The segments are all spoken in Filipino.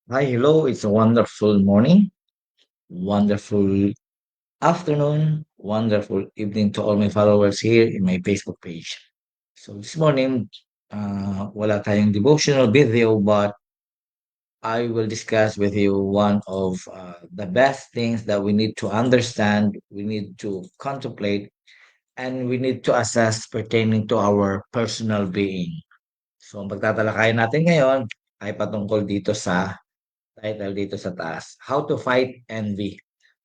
Hi, hello. It's a wonderful morning, wonderful afternoon, wonderful evening to all my followers here in my Facebook page. So this morning, wala tayong devotional video, but I will discuss with you one of the best things that we need to understand, we need to contemplate, and we need to assess pertaining to our personal being. So ang pagtatalakayan natin ngayon ay patungkol dito sa title dito sa taas, How to Fight Envy.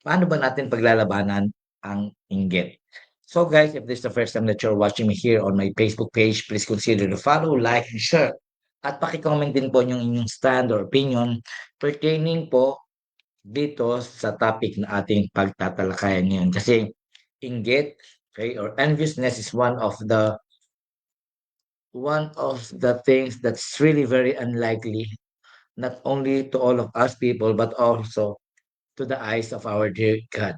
Paano ba natin paglalabanan ang inggit? So guys, if this is the first time that you're watching me here on my Facebook page, please consider to follow, like, and share. At paki-comment din po yung inyong stand or opinion pertaining po dito sa topic na ating pagtatalakayan ngayon. Kasi inggit, okay, or enviousness is one of the things that's really very unlikely, not only to all of us people, but also to the eyes of our dear God.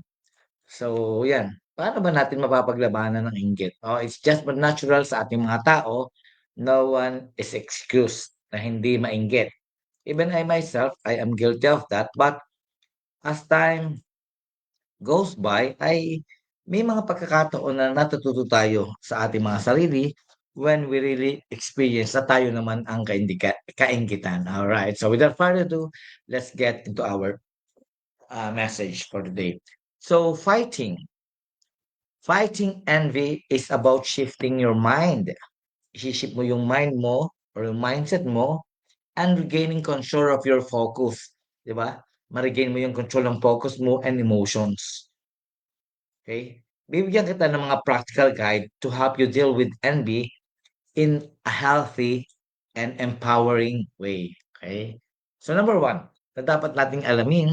So, yan. Paano ba natin mapapaglabanan ng inggit? Oh, it's just but natural sa ating mga tao. No one is excused na hindi mainggit. Even I myself, I am guilty of that. But as time goes by, ay may mga pagkakataon na natututo tayo sa ating mga sarili when we really experience na tayo naman ang kainggitan. All right. So without further ado, let's get into our message for today. So fighting envy is about shifting your mind. I-shift mo yung mind mo or yung mindset mo and regaining control of your focus. Di ba? Ma-regain mo yung control ng focus mo and emotions. Okay? Bibigyan kita ng mga practical guide to help you deal with envy in a healthy and empowering way. Okay? So number one, na dapat nating alamin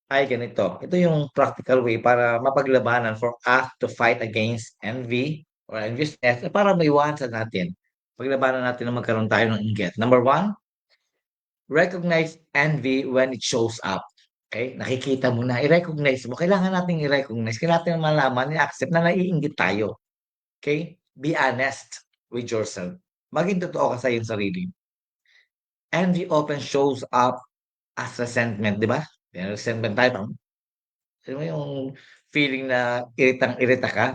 ay ganito. Ito yung practical way para mapaglabanan for us to fight against envy or enviousness para maiwasan natin. Paglabanan natin na magkaroon tayo ng inggit. Number one, recognize envy when it shows up. Okay? Nakikita mo na, i-recognize mo. Kailangan nating i-recognize. Kailangan natin malaman, i-accept na naiinggit tayo. Okay? Be honest with yourself. Maging totoo ka sa iyong sarili. Envy often shows up as resentment, di ba? May resentment tayo. Alam mo yung feeling na iritang-irita ka,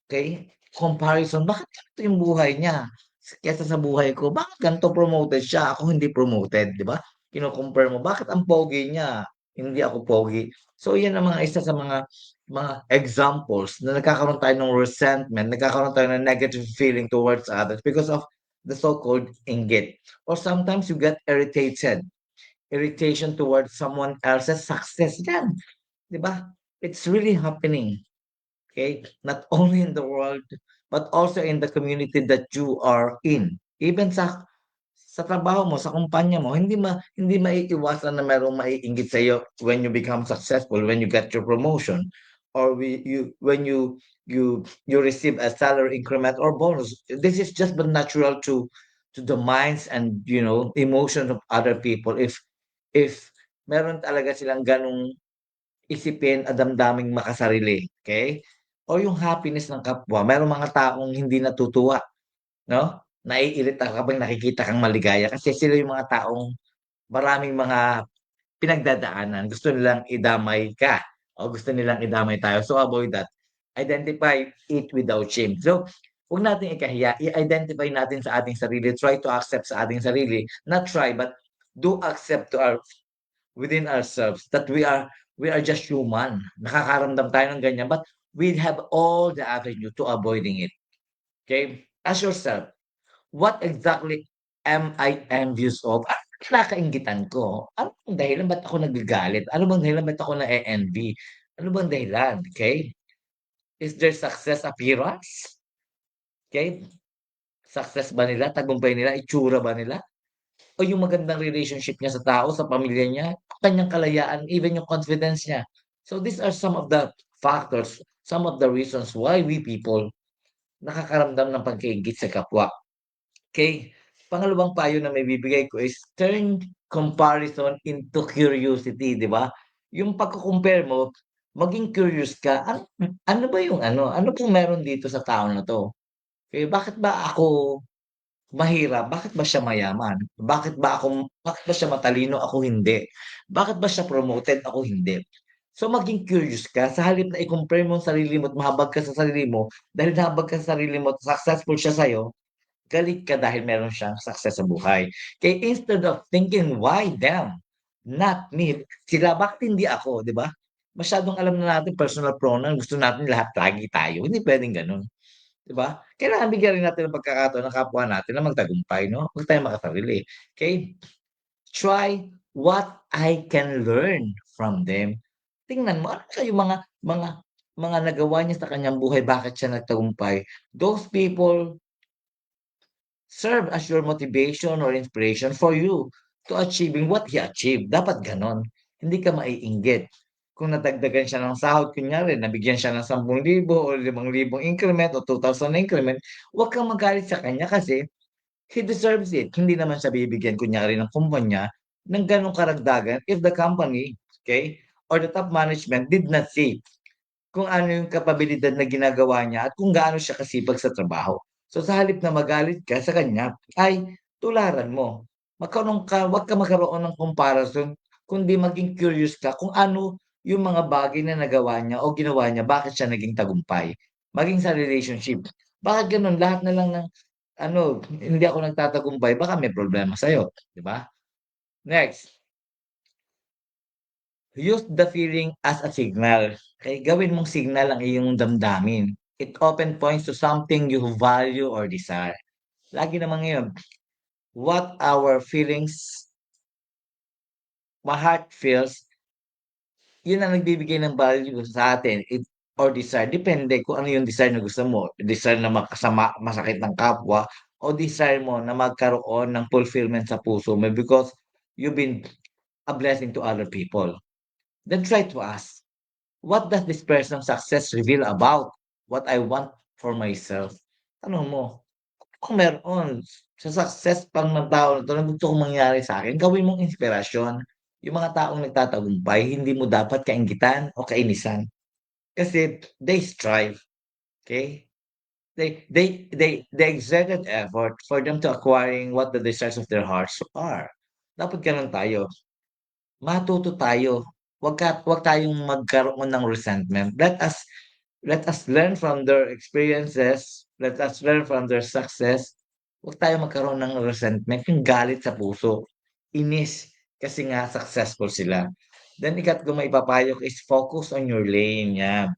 okay? Comparison, bakit ganito yung buhay niya kaysa sa buhay ko? Bakit ganito promoted siya, ako hindi promoted, 'di ba? Kino-compare mo, bakit ang pogi niya, hindi ako pogi. So yan ang mga isa sa mga examples na nagkakaroon tayo ng resentment, nagkakaroon tayo ng negative feeling towards others because of the so-called inggit. Or sometimes you get irritated, irritation towards someone else's success. Yan, 'di ba? It's really happening, okay? Not only in the world, but also in the community that you are in. Even sa trabaho mo, sa kumpanya mo, hindi maiiwasan na merong maiinggit sa iyo when you become successful, when you get your promotion, or when you receive a salary increment or bonus. This is just but natural to the minds and emotions of other people. If meron talaga silang ganong isipin at damdaming makasarili, okay? O yung happiness ng kapwa, merong mga taong hindi natutuwa, 'no? Naiirita kapag nakikita kang maligaya kasi sila yung mga taong maraming mga pinagdadaanan. Gusto nilang idamay ka o gusto nilang idamay tayo. So avoid that. Identify it without shame. So, huwag nating ikahiya. I-identify natin sa ating sarili. Try to accept sa ating sarili. Not try, but do accept to our within ourselves that we are just human. Nakakaramdam tayo ng ganyan, but we have all the avenue to avoiding it. Okay? Ask yourself, what exactly am I envious of? Ano kinakainggitan ko? Ano bang dahilan ba't ako nagagalit? Ano bang dahilan ba't ako na-e-envy? Ano bang dahilan? Okay? Is there success appearance? Okay? Success ba nila? Tagumpay nila? Itsura ba nila? O yung magandang relationship niya sa tao, sa pamilya niya, kanyang kalayaan, even yung confidence niya. So these are some of the factors, some of the reasons why we people nakakaramdam ng pagkaingit sa kapwa. Okay? Pangalawang payo na may bibigay ko is turn comparison into curiosity, di ba? Yung pagko-compare mo, maging curious ka, ano ba yung ano bang meron dito sa tao na 'to? Eh, bakit ba ako mahirap, bakit ba siya mayaman? Bakit ba siya matalino, ako hindi? Bakit ba siya promoted, ako hindi? So, maging curious ka sa halip na i-compare mo ang sarili mo at mahabag ka sa sarili mo, dahil nahabag ka sa sarili mo at successful siya sa'yo, galit ka dahil meron siyang success sa buhay. Kaya instead of thinking, "Why them? Not me." Sila, bakit hindi ako, 'di ba? Masyadong alam na natin personal pronoun, gusto natin lahat lagi tayo, hindi puwedeng gano'n. 'Di ba? Kailangan bigyan rin natin ng pagkakataon ng kapwa natin na magtagumpay 'no, huwag tayong makasarili. Okay. Try what I can learn from them. Tingnan mo ano kaya yung mga nagawa niya sa kanyang buhay, bakit siya nagtagumpay. Those people serve as your motivation or inspiration for you to achieving what he achieved. Dapat gano'n, hindi ka maiinggit. Kung nadagdagan siya ng sahod kunyari nabigyan siya ng 10,000 o 5,000 increment o 2,000 increment, huwag kang magalit sa kanya kasi he deserves it. Hindi naman siya bibigyan kunyari ng kumpanya ng gano'ng karagdagan if the company, okay, or the top management did not see kung ano yung kapabilidad na ginagawa niya at kung gaano siya kasipag sa trabaho. So, sa halip na magalit ka sa kanya, ay tularan mo. Huwag ka magkaroon ng comparison, kundi maging curious ka kung ano yung mga bagay na nagawa niya o ginawa niya, bakit siya naging tagumpay. Maging sa relationship, bakit gano'n lahat na lang ng ano, hindi ako nagtatagumpay, baka may problema sa'yo, 'di ba? Next, use the feeling as a signal. Kaya gawin mong signal ang iyong damdamin. It often points to something you value or desire. Lagi naman ngayon, what our feelings, my heart feels, yun ang nagbibigay ng value sa atin or desire. Depende kung ano yung desire na gusto mo. Desire na masakit ng kapwa o desire mo na magkaroon ng fulfillment sa puso mo because you've been a blessing to other people. Then try to ask, what does this person's success reveal about what I want for myself? Tanong mo, kung meron sa success pang ng tao na 'to na gusto kong mangyari sa'kin, gawin mong inspirasyon. Yung mga taong nagtatagumpay, hindi mo dapat kainggitan o kainisan. Kasi they strive, okay? They exerted effort for them to acquiring what the desires of their hearts are. Dapat gano'n tayo. Matuto tayo. Wag tayong magkaroon ng resentment. Let us learn from their experiences, let us learn from their success. Wag tayong magkaroon ng resentment, yung galit sa puso, inis kasi nga successful sila. Then ikatlo maipapayo ko is focus on your lane, yan.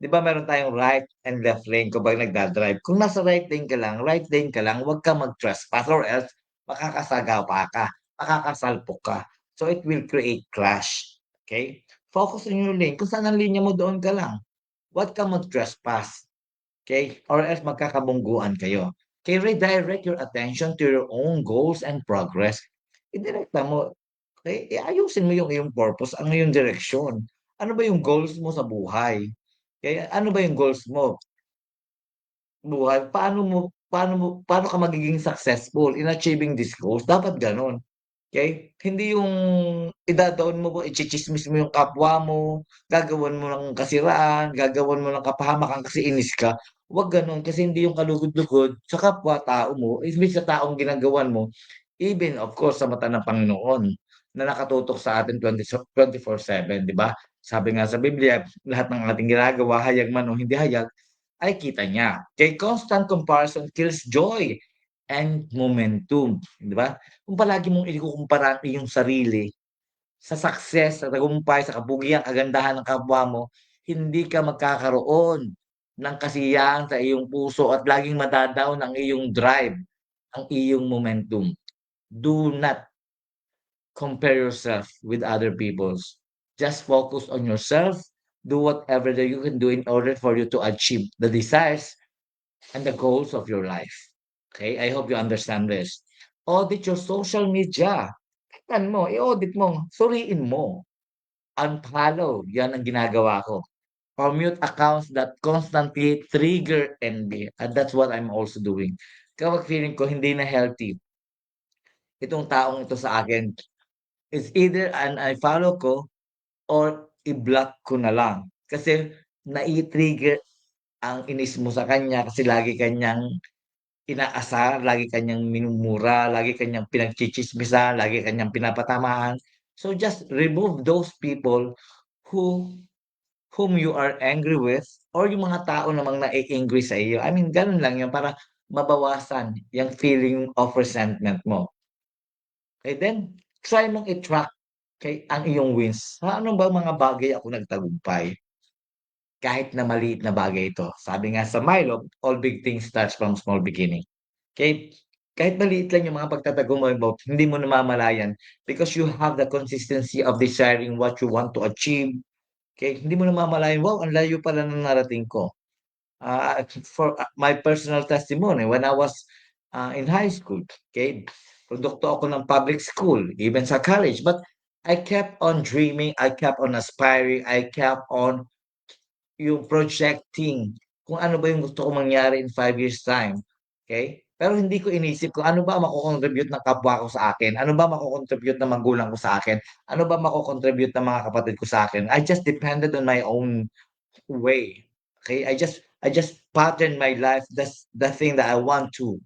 'Di ba meron tayong right and left lane kapag nagda-drive. Kung nasa right lane ka lang, huwag kang mag-trespass or else makakasagawa ka, makakasalpok ka. So, it will create clash, okay? Focus on your lane, kung saan ang linya mo doon ka lang. Huwag kang mag-trespass, okay? Or else magkakabungguan kayo. Okay, redirect your attention to your own goals and progress. Idirekta mo, ayusin mo yung iyong purpose, ang iyong direksyon. Ano ba yung goals mo sa buhay? Kaya ano ba yung goals mo, buhay? Paano ka magiging successful in achieving these goals? Dapat gano'n, okey? Hindi yung idadaon mo, itsitsismis mo yung kapwa mo, gagawan mo ng kasiraan, gagawan mo ng kapahamakan kasi inis ka. Huwag gano'n, kasi hindi yung kalugod-lugod sa kapwa-tao mo, imbes sa taong ginagawan mo, even of course sa mata ng Panginoon na nakatutok sa atin 24/7, 'di ba? Sabi nga sa Biblia, lahat ng ating ginagawa, hayag man o hindi hayag, ay kita niya. Kaya constant comparison kills joy and momentum, 'di ba? Kung palagi mong ikukumpara ang iyong sarili sa success, sa tagumpay, sa kabutihan, kagandahan ng kapwa mo, hindi ka magkakaroon ng kasiyahan sa iyong puso at laging mada-down ang iyong drive, ang iyong momentum. Do not compare yourself with other people's. Just focus on yourself. Do whatever that you can do in order for you to achieve the desires and the goals of your life. Okay? I hope you understand this. Audit your social media. Tingnan mo, i-audit mo, suriin mo. Unfollow, yan ang ginagawa ko. Or mute accounts that constantly trigger envy. And that's what I'm also doing. Kapag feeling ko hindi na healthy itong taong ito sa akin, it's either un-follow ko or i-block ko na lang. Kasi nai-trigger ang inis mo sa kanya kasi lagi kanyang inaasar, lagi ka niyang minumura, lagi ka niyang pinagtsitsismisan, lagi ka niyang pinapatamaan. So just remove those people who whom you are angry with or yung mga tao namang nai-angry sa iyo. I mean, ganun lang yun para mabawasan yung feeling of resentment mo. And then, try mong i-track ang iyong wins. Sa ano ba mga bagay ako nagtagumpay? Kahit na maliit na bagay ito. Sabi nga sa Milo, all big things starts from small beginning. Okay? Kahit maliit lang yung mga pagtatagumpay mo, hindi mo namamalayan because you have the consistency of desiring what you want to achieve. Okay? Hindi mo namamalayan, wow, ang layo pala ng narating ko. For my personal testimony, when I was in high school, okay, produkto ako ng public school, even sa college, but I kept on dreaming, I kept on aspiring, I kept on yung projecting kung ano ba yung gusto kong mangyari in 5 years time, okay? Pero hindi ko inisip kung ano ba mako-contribute ng kapwa ko sa akin, ano ba mako-contribute ng magulang ko sa akin, ano ba mako-contribute ng mga kapatid ko sa akin. I just depended on my own way. Okay? I just pattern my life. That's the thing that I want to.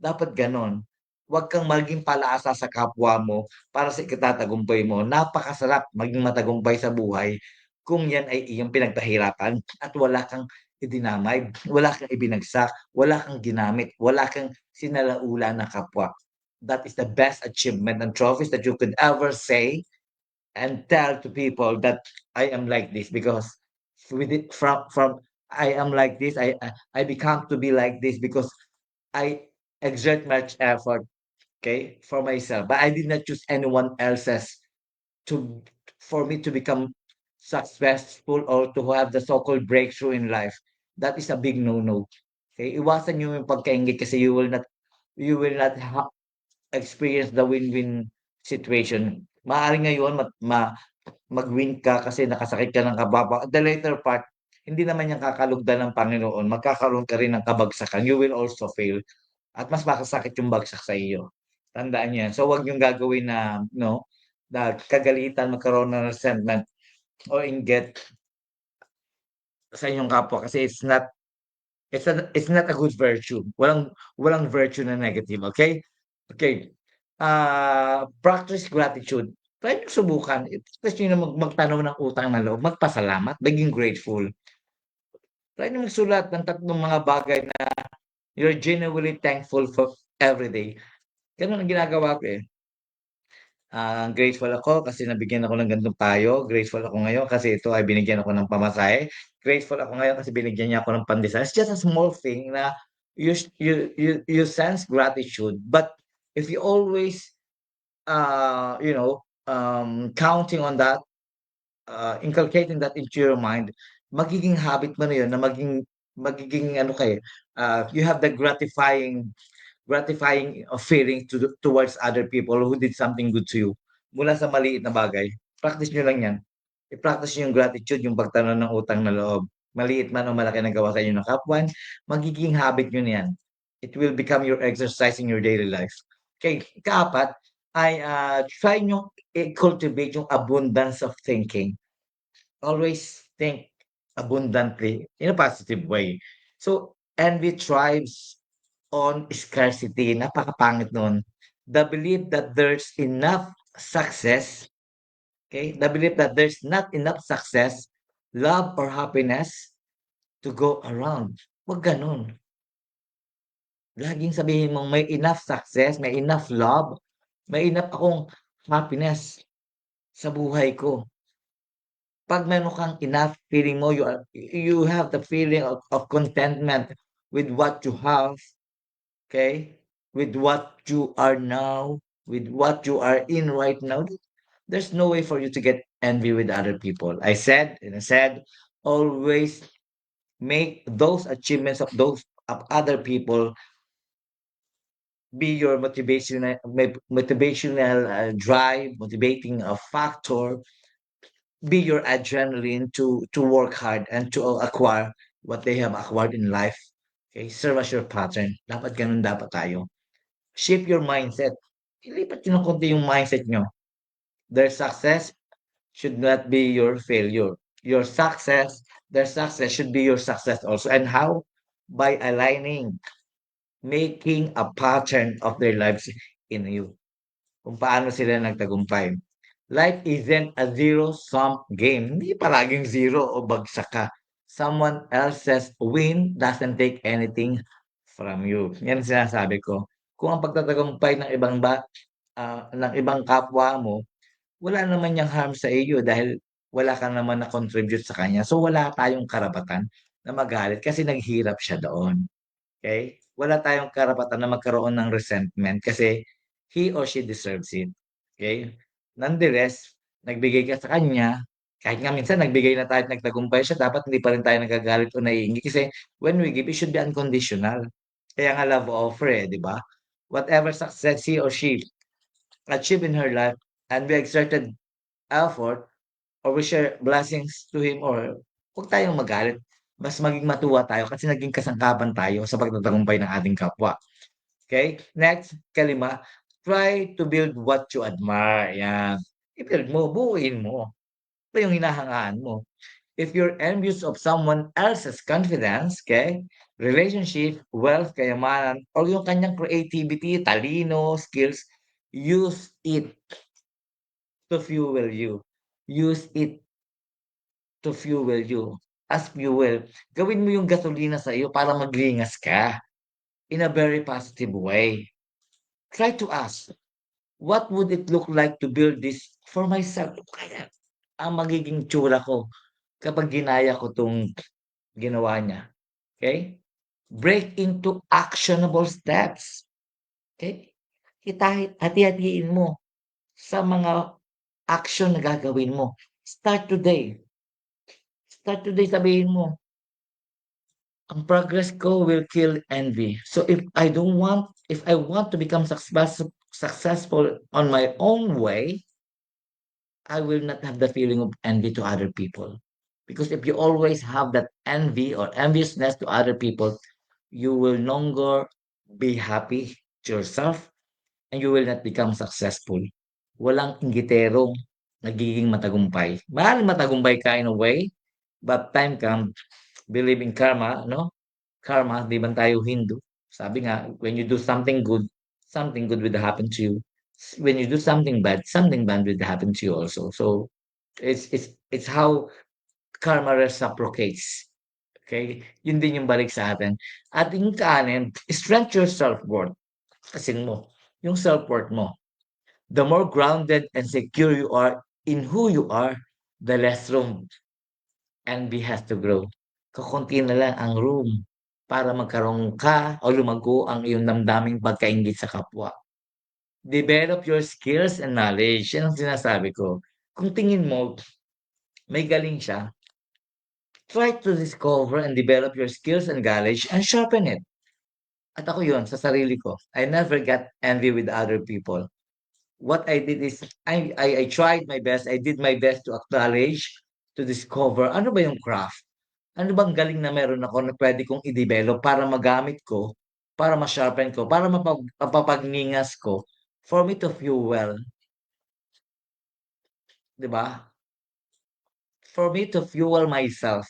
Dapat ganon. Huwag kang maging palaasa sa kapwa mo para sa ikatatagumpay mo. Napakasarap maging matagumpay sa buhay kung yan ay iyong pinagpahirapan at wala kang idinamay, wala kang ibinagsak, wala kang ginamit, wala kang sinalaula na kapwa. That is the best achievement and trophies that you could ever say and tell to people that I am like this because with it from I am like this I become to be like this because I exert much effort, okay, for myself, but I did not choose anyone else's to for me to become successful or to have the so-called breakthrough in life. That is a big no-no. Okay, iwasan niyo yung pagkaingit kasi you will not experience the win-win situation. Maaaring ngayon mag-win ka kasi nakasakit ka ng kababa. The later part, hindi naman yan kakalugdan ng Panginoon. Magkakaroon ka rin ng kabagsakan. You will also fail. At mas makasakit yung bagsak sa iyo. Tandaan niyo yan. So, wag yung gagawin na, no, na kagalitan, magkaroon ng resentment o inggit sa inyong kapwa kasi it's not a good virtue. Walang virtue na negative, okay? Okay. Practice gratitude. Try niyong subukan. I-practice niyo na magtanaw ng utang na loob, magpasalamat, maging grateful. Try niyong magsulat ng tatlong mga bagay na you're genuinely thankful for every day. Gano'n ang ginagawa ko, eh. Grateful ako kasi nabigyan ako ng ganitong payo. Grateful ako ngayon kasi ito ay binigyan ako ng pamasahe. Grateful ako ngayon kasi binigyan niya ako ng pandesal. It's just a small thing na you sense gratitude. But if you always, counting on that, inculcating that into your mind, magiging habit mo na yun na magiging ano ka, you have the gratifying feeling towards other people who did something good to you mula sa maliit na bagay. Practice nyo lang yan. I-practice nyo yung gratitude, yung pagtanaw ng utang na loob. Maliit man o malaki na gawa sa inyo ng kapwan, magiging habit nyo na yan. It will become your exercise in your daily life. Okay, kaapat ay try nyo i-cultivate yung abundance of thinking. Always think abundantly in a positive way. So, envy thrives on scarcity. Napakapangit nun. The belief that there's enough success, okay? The belief that there's not enough success, love, or happiness to go around. Wag ganun. Laging sabihin mong may enough success, may enough love, may enough akong happiness sa buhay ko. 'Pag meron kang enough, feeling mo you have the feeling of contentment with what you have, okay? With what you are now, with what you are in right now, there's no way for you to get envy with other people. I said, always make those achievements of those of other people be your motivational drive, motivating factor, be your adrenaline to work hard and to acquire what they have acquired in life. Okay, serve as your pattern. Dapat ganun dapat tayo. Shift your mindset. Ilipat nyo ng konti yung mindset nyo. Their success should not be your failure. Their success should be your success also. And how? By aligning making a pattern of their lives in you. Kung paano sila nagtagumpay. Life isn't a zero-sum game. Hindi palaging zero o bagsak ka. Someone else's win doesn't take anything from you. Yan ang sinasabi ko. Kung ang pagtatagumpay ng ibang kapwa mo, wala naman niyang harm sa iyo dahil wala ka naman na-contribute sa kanya. So wala tayong karapatan na magalit kasi naghirap siya doon. Okay? Wala tayong karapatan na magkaroon ng resentment kasi he or she deserves it. Okay? Nonetheless, nagbigay ka sa kanya, kahit nga minsan nagbigay na tayo at nagtagumpay siya, dapat hindi pa rin tayo nagagalit o naiingi kasi when we give, it should be unconditional. Kaya nga love offer di ba? Whatever success he or she achieved in her life and we exerted effort or we share blessings to him or huwag tayong magalit. Mas maging matuwa tayo kasi naging kasangkapan tayo sa pagtatagumpay ng ating kapwa. Okay? Next, kalima, try to build what you admire. Yan. I-build mo, buuin mo. Ito yung hinahangaan mo. If you're envious of someone else's confidence, okay, relationship, wealth, kayamanan, or yung kanyang creativity, talino, skills, use it to fuel you. Use it to fuel you. As fuel, gawin mo yung gasolina sa iyo para maglingas ka in a very positive way. Try to ask, what would it look like to build this for myself? Kaya ang magiging tsura ko kapag ginaya ko 'tong ginawa niya, okay? Break into actionable steps, okay? Hati-hatiin mo sa mga action na gagawin mo. Start today. Start today, sabihin mo, ang progress ko will kill envy. So if I want to become successful on my own way, I will not have the feeling of envy to other people. Because if you always have that envy or enviousness to other people, you will no longer be happy to yourself and you will not become successful. Walang inggiterong nagiging matagumpay. Maaaring matagumpay ka in a way, but time comes, believe in karma, no? Karma, 'di ba tayo Hindu? Sabi nga, when you do something good will happen to you. When you do something bad will happen to you also. So, it's how karma reciprocates. Okay? Yun din yung balik sa atin. At yung kaanin, strengthen your self-worth. Kasi mo, yung self-worth mo. The more grounded and secure you are in who you are, the less room envy has to grow. Kakunti na lang ang room para magkaroon ka o lumago ang iyong damdaming pagkainggit sa kapwa. Develop your skills and knowledge. Yan ang sinasabi ko. Kung tingin mo, may galing siya, try to discover and develop your skills and knowledge and sharpen it. At ako yun, sa sarili ko. I never got envy with other people. What I did is, I tried my best. I did my best to acknowledge, to discover, ano ba yung craft? Ano bang galing na meron ako na pwede kong i-develop para magamit ko, para ma-sharpen ko, para mapapagningas ko, for me to fuel, 'di ba? For me to fuel myself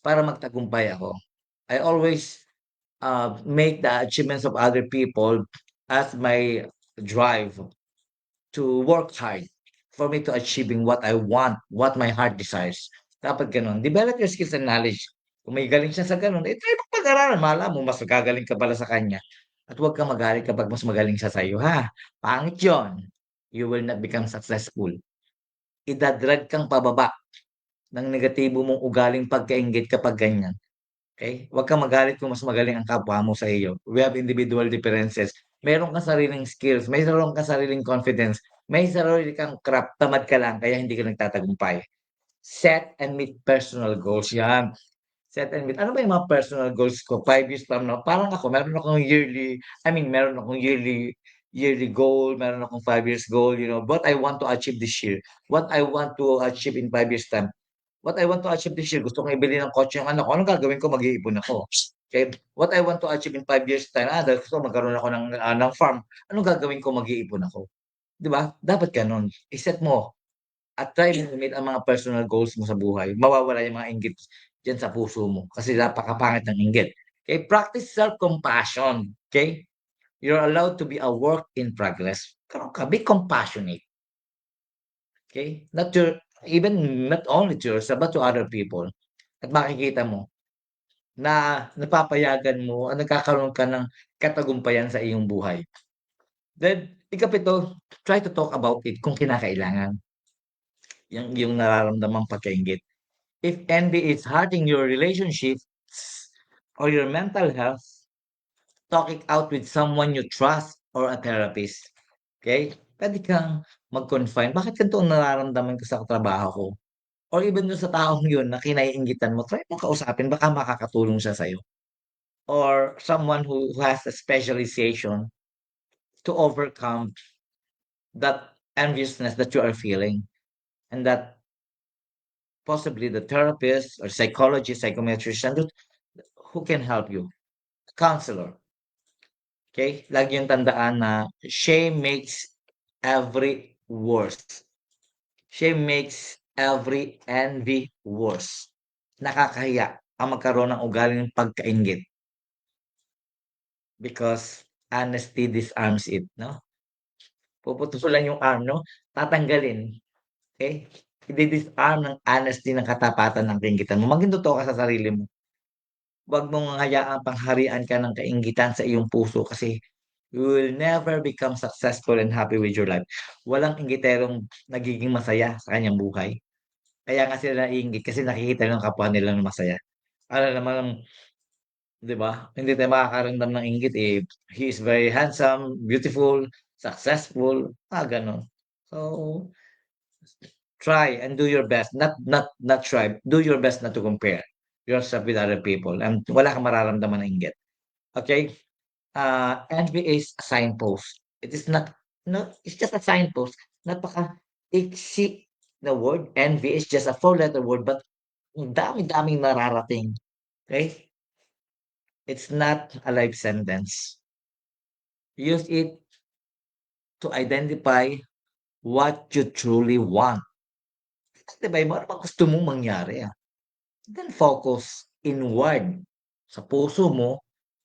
para magtagumpay ako. I always, make the achievements of other people as my drive to work hard for me to achieving what I want, what my heart desires. Dapat gano'n. Develop your skills and knowledge. Kung may galing siya sa gano'n, eh, try mong pag-aralan. Malay mo mas gagaling ka pala sa kanya at huwag kang magalit kapag mas magaling siya sa'yo, ha? Pangit 'yun. You will not become successful. Ida-drag kang pababa ng negatibo mong ugaling pagkainggit kapag ganyan. Okay? Huwag kang magalit kung mas magaling ang kapwa mo sa iyo. We have individual differences. Meron kang sariling skills, meron kang sariling confidence, may sarili kang craft, tamad ka lang kaya hindi ka nagtatagumpay. Set and meet personal goals. Yan. Set and meet. Ano ba yung mga personal goals ko? 5 years from now. Parang ako, meron akong yearly goal, meron akong 5 years goal, what I want to achieve this year, what I want to achieve in 5 years time. What I want to achieve this year, gusto kong ibili ng kotse yung anak ko, anong gagawin ko? Mag-iipon ako. Okay, what I want to achieve in 5 years time, dahil gusto ko magkaroon ako ng farm, anong gagawin ko? Mag-iipon ako. 'Di ba? Dapat gano'n. I-set mo at try mo i-meet ang mga personal goals mo sa buhay. Mawawala yung mga inggit diyan sa puso mo kasi napakapangit ng inggit. Okay, practice self-compassion. Okay, you're allowed to be a work in progress. Karon ka, be compassionate. Okay, not to even not only to yourself but to other people. At makikita mo na napapayagan mo at nagkakaroon ka ng katagumpayan sa iyong buhay. Then, ikapito, try to talk about it kung kinakailangan. Yung nararamdamang pagkainggit. If envy is hurting your relationships or your mental health, talk it out with someone you trust or a therapist. Okay? Pwede kang mag-confine. Bakit ganito ang nararamdaman ko sa trabaho ko? Or even dun sa taong yun na kinaiinggitan mo, try mong kausapin, baka makakatulong siya sa'yo. Or someone who has a specialization to overcome that enviousness that you are feeling. And that possibly the therapist or psychologist, psychometrician who can help you. Counselor. Okay? Lagi yung tandaan na shame makes every worse. Shame makes every envy worse. Nakakahiya ang magkaroon ng ugaling pagkainggit because honesty disarms it, no? Puputulan yung arm, no? Tatanggalin. Okay? I-disarm ng honesty ng katapatan ng kainggitan mo. Maging totoo ka sa sarili mo. Huwag mong hayaang pangharian ka ng kainggitan sa iyong puso kasi you will never become successful and happy with your life. Walang inggiterong nagiging masaya sa kanyang buhay. Kaya nga sila naiinggit kasi nakikita ng kapwa nila na masaya. Ano naman, 'di ba? Hindi tayo makakaramdam ng inggit eh. He is very handsome, beautiful, successful, gano'n. So, try and do your best. Not try. Do your best not to compare yourself with other people. And wala kang mararamdaman ng inggit. Okay? Envy is a signpost. It is not, no, it's just a signpost. Napaka-iksi na word. Envy is just a four-letter word, but ang dami-daming nararating. Okay? It's not a life sentence. Use it to identify what you truly want. Identify mo ano bang gusto mong mangyari. Then focus inward sa puso mo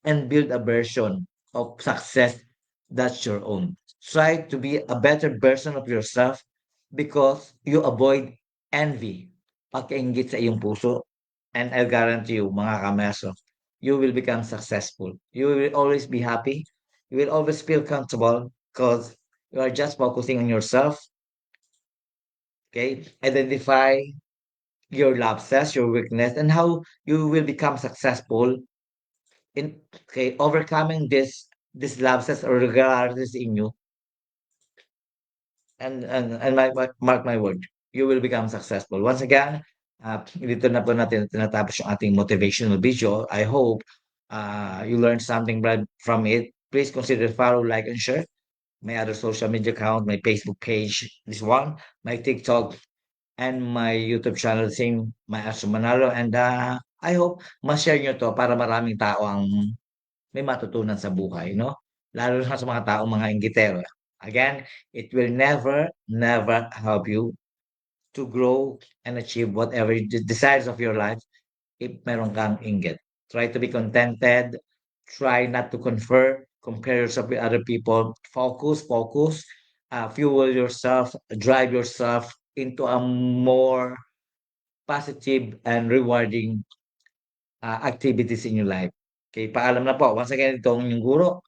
and build a version of success that's your own. Try to be a better version of yourself because you avoid envy, pagkaingit sa iyong puso. And I guarantee you, mga kameso, you will become successful. You will always be happy. You will always feel comfortable because you are just focusing on yourself. Okay? Identify your lapses, your weakness, and how you will become successful in overcoming this lapses or irregularities in you. And mark my word, you will become successful. Once again, dito na po natin tinatapos yung ating motivational video. I hope you learned something from it. Please consider follow, like, and share my other social media account, my Facebook page, this one, my TikTok, and my YouTube channel, same my Astro Manalo. And I hope ma-share nyo to para maraming tao ang may matutunan sa buhay, no? Lalo na sa mga taong mga inggitero. Again, it will never help you to grow and achieve whatever the desires of your life if meron kang inggit. Try to be contented. Try not to compare yourself with other people. Focus. Fuel yourself. Drive yourself into a more positive and rewarding activities in your life. Okay, paalam na po. Once again, ito ang inyong guro,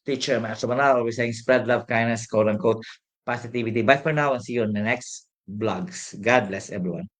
teacher Master Manal, always saying spread love, kindness, quote unquote, positivity. Bye for now and see you on the next vlogs. God bless everyone.